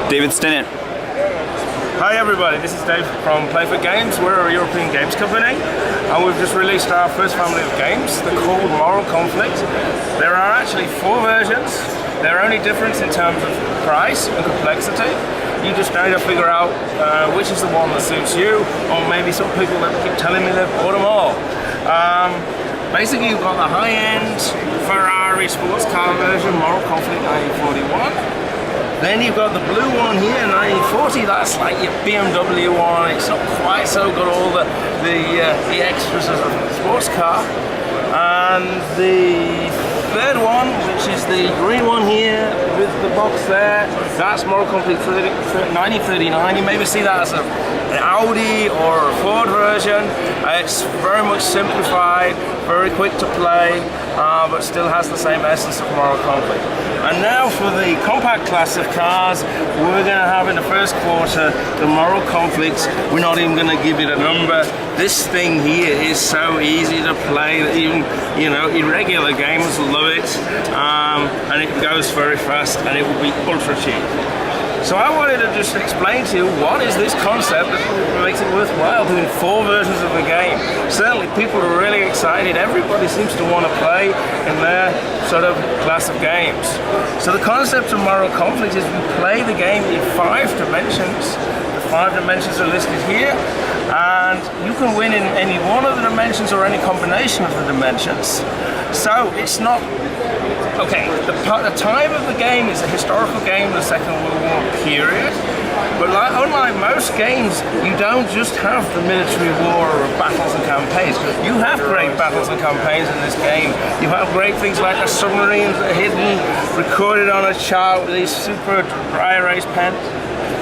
David Stennett. Hi everybody, this is Dave from Playford Games. We're a European games company and we've just released our first family of games. They're called Moral Conflict. There are actually 4 versions. They're only different in terms of price and complexity. You just need to figure out which is the one that suits you, or maybe some people that keep telling me they've bought them all. Basically you've got the high-end Ferrari sports car version, Moral Conflict 1941. Then you've got the blue one here, 1940. That's like your BMW one. It's not quite so got all the extras of a sports car. And the third one, which is the green one here with the box there, that's Moral Conflict 1939. You maybe see that as an Audi or a Ford version. It's very much simplified, very quick to play, but still has the same essence of Moral Conflict. And now for the compact class of cars, we're going to have in the first quarter the Moral Conflicts. We're not even going to give it a number. This thing here is so easy to play that even, you know, irregular gamers love it, and it goes very fast and it will be ultra cheap. So I wanted to just explain to you what is this concept that makes it worthwhile doing 4 versions of the game. Certainly people are really excited. Everybody seems to want to play in their sort of class of games. So the concept of Moral Conflict is we play the game in 5 dimensions. The 5 dimensions are listed here, and you can win in any one of the dimensions or any combination of the dimensions. So it's not okay, the time of the game is a historical game of the Second World War period, but unlike most games, you don't just have the military war or battles and campaigns. You have great battles and campaigns in this game. You have great things like the submarines that are hidden, recorded on a chart with these super dry erase pens.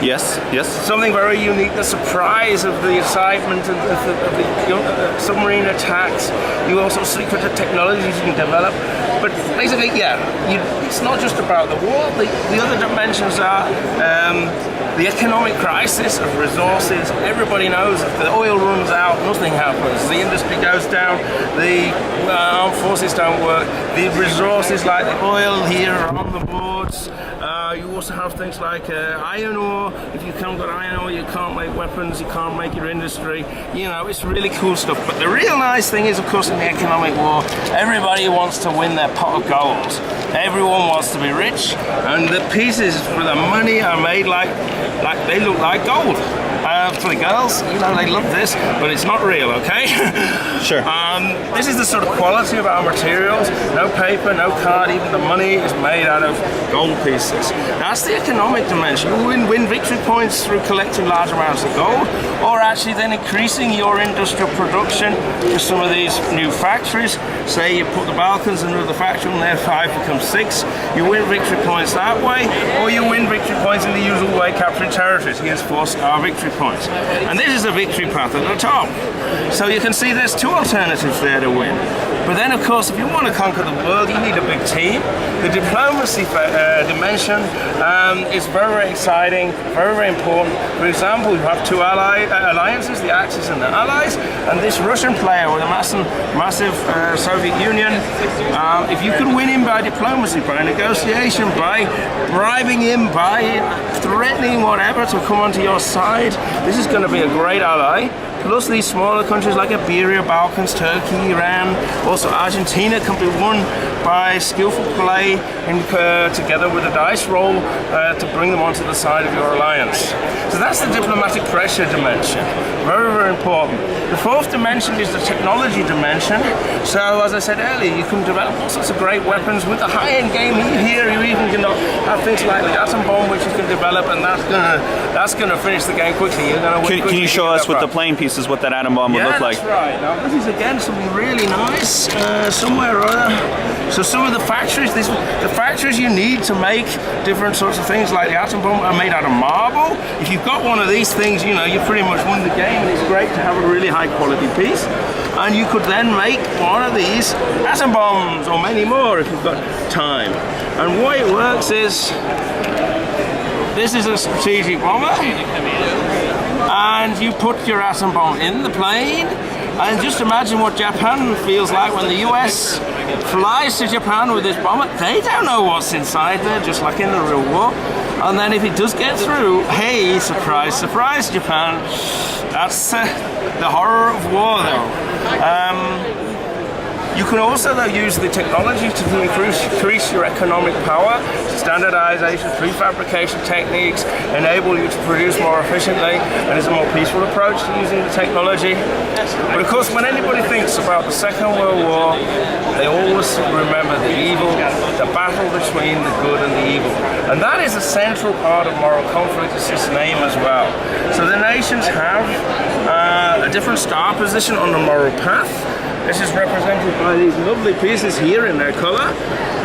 Yes, yes. Something very unique, the surprise of the excitement of the submarine attacks. You also secret technologies you can develop. But basically, yeah, it's not just about the war. The other dimensions are the economic crisis of resources. Everybody knows if the oil runs out, nothing happens. The industry goes down, the armed forces don't work. The resources like the oil here are on the boards. You also have things like iron ore. If you can't get iron ore, you can't make weapons, you can't make your industry. You know, it's really cool stuff. But the real nice thing is, of course, in the economic war, everybody wants to win their pot of gold. Everyone wants to be rich, and the pieces for the money are made like they look like gold. For the girls, you know, they love this, but it's not real, okay? Sure. This is the sort of quality of our materials. No paper, no card, even the money is made out of gold pieces. That's the economic dimension. You win victory points through collecting large amounts of gold, or actually then increasing your industrial production to some of these new factories. Say you put the Balkans into the factory and there 5 becomes 6. You win victory points that way, or you win victory points in the usual way, capturing territories. Here's 4-star victory points. And this is a victory path at the top. So you can see there's 2 alternatives there to win. But then, of course, if you want to conquer the world, you need a big team. The diplomacy dimension is very, very exciting, very, very important. For example, you have 2 alliances, the Axis and the Allies, and this Russian player with a massive Soviet Union. If you could win him by diplomacy, by negotiation, by bribing him, by threatening whatever to come onto your side, this is going to be a great ally. Plus these smaller countries like Iberia, Balkans, Turkey, Iran, also Argentina can be won by skillful play and together with a dice roll to bring them onto the side of your alliance. So that's the diplomatic pressure dimension. Very, very important. The 4th dimension is the technology dimension. So as I said earlier, you can develop all sorts of great weapons with the high-end game here. You even can have things like the atom bomb, which you can develop, and that's gonna finish the game quickly. You're gonna win quickly. Can you show us with the playing pieces what that atom bomb would look like? Yeah, that's right. Now this is again something really nice. Somewhere or other. So some of the factories, the factories you need to make different sorts of things like the atom bomb are made out of marble. If you've got one of these things, you know, you pretty much won the game, and it's great to have a really high quality piece. And you could then make one of these atom bombs, or many more if you've got time. And the way it works is, this is a strategic bomber, and you put your atom bomb in the plane. And just imagine what Japan feels like when the US flies to Japan with this bomber. They don't know what's inside there, just like in the real war. And then if it does get through, hey, surprise, surprise, Japan. That's the horror of war, though. You can also, though, use the technology to increase your economic power. Standardization, prefabrication techniques enable you to produce more efficiently, and it's a more peaceful approach to using the technology. But of course, when anybody thinks about the Second World War, they always remember the evil, the battle between the good and the evil. And that is a central part of moral conflict, it's its name as well. So the nations have a different star position on the moral path. This is represented by these lovely pieces here in their colour.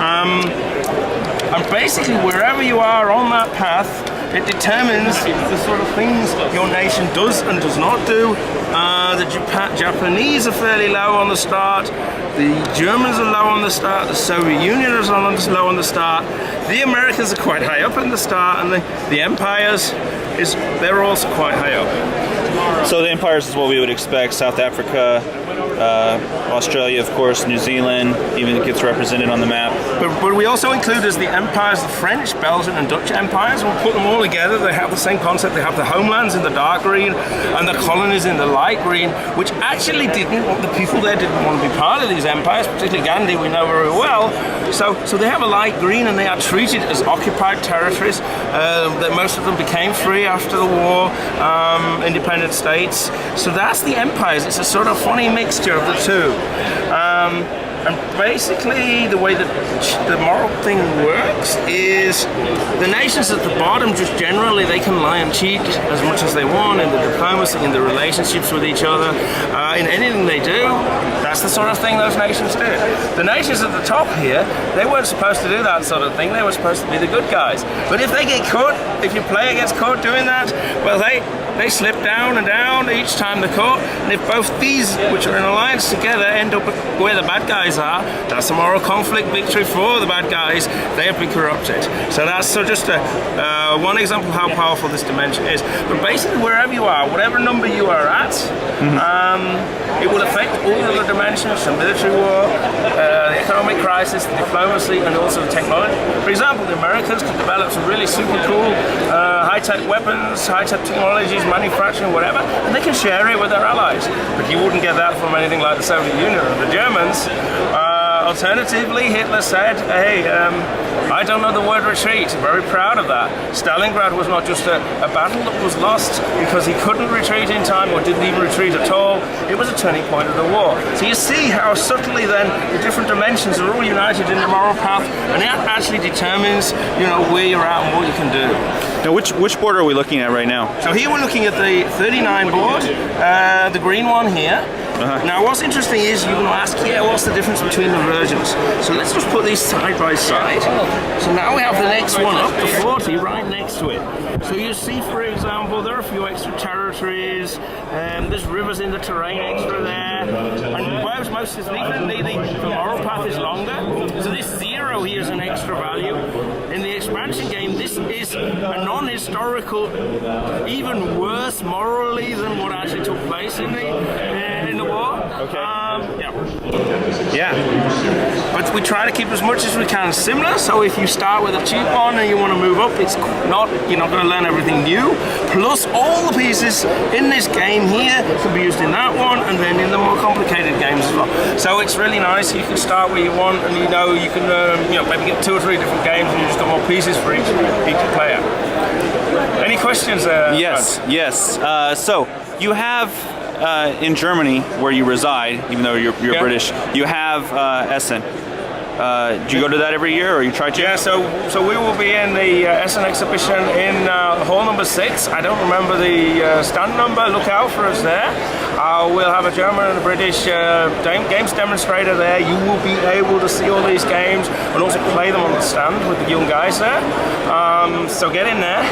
And basically, wherever you are on that path, it determines the sort of things your nation does and does not do. The Japanese are fairly low on the start. The Germans are low on the start. The Soviet Union is low on the start. The Americans are quite high up in the start, and the empires they're also quite high up. So the empires is what we would expect. South Africa, Australia, of course, New Zealand, even it gets represented on the map. But we also include as the empires the French, Belgian and Dutch empires. We'll put them all together. They have the same concept. They have the homelands in the dark green and the colonies in the light green, which actually the people there didn't want to be part of these empires, particularly Gandhi, we know very well. So they have a light green and they are treated as occupied territories. That most of them became free after the war, independent states. So that's the empires. It's a sort of funny mixture of the two. And basically the way that the moral thing works is the nations at the bottom just generally they can lie and cheat as much as they want in the diplomacy, in the relationships with each other, in anything they do. That's the sort of thing those nations do. The nations at the top here, they weren't supposed to do that sort of thing. They were supposed to be the good guys. But if they get caught, if your player gets caught doing that, well, they slip down and down each time they're caught. And if both these, which are in alliance together, end up where the bad guys are, that's a moral conflict victory for the bad guys. They have been corrupted. So that's just one example of how powerful this dimension is. But basically, wherever you are, whatever number you are at, it will affect all of the dimensions: the military war, the economic crisis, the diplomacy, and also the technology. For example, the Americans can develop some really super cool high-tech weapons, high-tech technologies, manufacturing, whatever, and they can share it with their allies. But you wouldn't get that from anything like the Soviet Union or the Germans. Alternatively, Hitler said, hey, I don't know the word retreat. Very proud of that. Stalingrad was not just a battle that was lost because he couldn't retreat in time or didn't even retreat at all. It was a turning point of the war. So you see how subtly then the different dimensions are all united in the moral path, and that actually determines, where you're at and what you can do. Now, which board are we looking at right now? So here we're looking at the 39 board, the green one here. Now what's interesting is you're going to ask, what's the difference between the versions? So let's just put these side by side. So now we have the next one up, the 40, right next to it. So you see, for example, there are a few extra territories, there's rivers in the terrain extra there, and whereas most is significantly the moral path is longer, so this 0 here is an extra value. In the expansion game, this is a non-historical, even worse morally than what actually took place in the war. Okay. Yeah. But we try to keep as much as we can similar. So if you start with a cheap one and you want to move up, you're not going to learn everything new. Plus, all the pieces in this game here can be used in that one, and then in the more complicated games as well. So it's really nice. You can start where you want, and you can maybe get 2 or 3 different games, and you just got more pieces for each player. Any questions? Yes. So you have. In Germany, where you reside, even though you're British, you have Essen. Do you go to that every year, or you try to? Yeah, so we will be in the Essen exhibition in hall number 6. I don't remember the stand number. Look out for us there. We'll have a German and a British games demonstrator there. You will be able to see all these games and also play them on the stand with the young guys there. So get in there.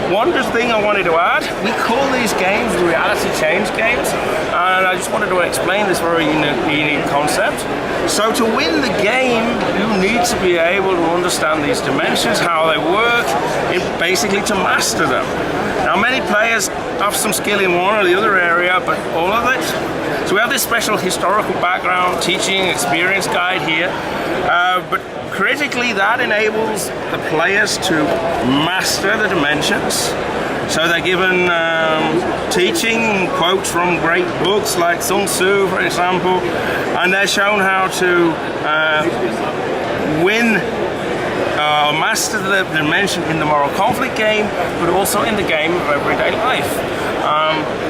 One just thing I wanted to add, we call these games reality change games, and I just wanted to explain this very unique concept. So to win the game, you need to be able to understand these dimensions, how they work, basically to master them. Now many players have some skill in one or the other area, but all of it So we have this special historical background teaching experience guide here, but critically that enables the players to master the dimensions. So they're given teaching quotes from great books like Sun Tzu, for example, and they're shown how to win master the dimension in the moral conflict game, but also in the game of everyday life.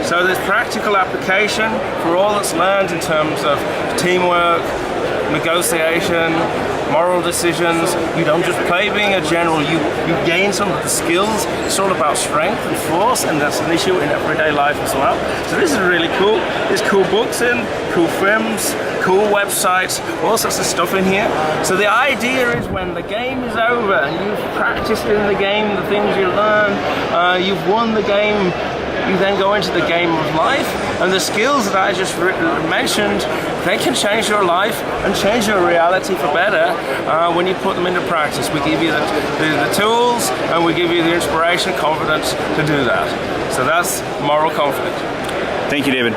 So there's practical application for all that's learned in terms of teamwork, negotiation, moral decisions. You don't just play being a general, you gain some of the skills. It's all about strength and force, and that's an issue in everyday life as well. So this is really cool. There's cool books in, cool films, cool websites, all sorts of stuff in here. So the idea is when the game is over, you've practiced in the game the things you learn, you've won the game, you then go into the game of life, and the skills that I just mentioned, they can change your life and change your reality for better when you put them into practice. We give you the tools, and we give you the inspiration, confidence to do that. So that's moral conflict. Thank you, David.